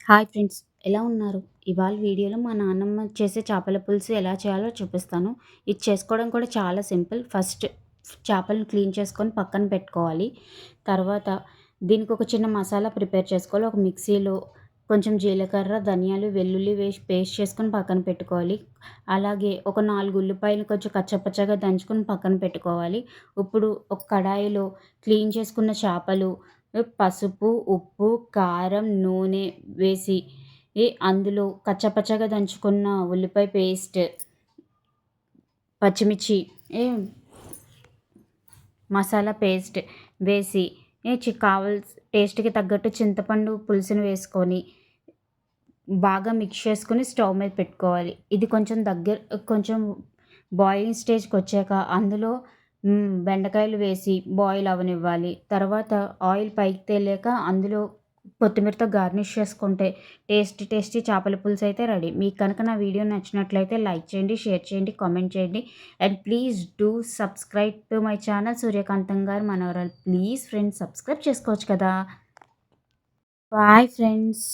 Hi friends, ఎలా ఉన్నారు? ఇవాళ వీడియోలో మా నాన్నమ్మ చేసే చేపల పులుసు ఎలా చేయాలో చూపిస్తాను. ఇది చేసుకోవడం కూడా చాలా సింపుల్. ఫస్ట్ చేపలను క్లీన్ చేసుకొని పక్కన పెట్టుకోవాలి. తర్వాత దీనికి ఒక చిన్న మసాలా ప్రిపేర్ చేసుకోవాలి. ఒక మిక్సీలో కొంచెం జీలకర్ర, ధనియాలు, వెల్లుల్లి వేసి పేస్ట్ చేసుకొని పక్కన పెట్టుకోవాలి. అలాగే ఒక 4 ఉల్లిపాయలు కొంచెం కచ్చపచ్చగా దంచుకొని పక్కన పెట్టుకోవాలి. ఇప్పుడు ఒక కడాయిలో క్లీన్ చేసుకున్న చేపలు, పసుపు, ఉప్పు, కారం, నూనె వేసి అందులో కచ్చపచ్చగా దంచుకున్న ఉల్లిపాయ పేస్ట్, పచ్చిమిర్చి, ఏ మసాలా పేస్ట్ వేసి టేస్ట్‌కి తగ్గట్టు చింతపండు పులుసుని వేసుకొని బాగా మిక్స్ చేసుకొని స్టవ్ మీద పెట్టుకోవాలి. ఇది కొంచెం బాయిలింగ్ స్టేజ్‌కొచ్చాక అందులో బెండకాయలు వేసి బాయిల్ అవ్వనివ్వాలి. తర్వాత ఆయిల్ పైకి తేలాక అందులో కొత్తిమీరతో గార్నిష్ చేసుకుంటే టేస్టీ చేపల పులుసు అయితే రెడీ. మీకు కనుక నా వీడియో నచ్చినట్లయితే లైక్ చేయండి, షేర్ చేయండి, కామెంట్ చేయండి. And please do subscribe to my channel Suryakantham garu మనవరాలు. ప్లీజ్ ఫ్రెండ్స్ సబ్స్క్రైబ్ చేసుకోవచ్చు కదా! Bye friends.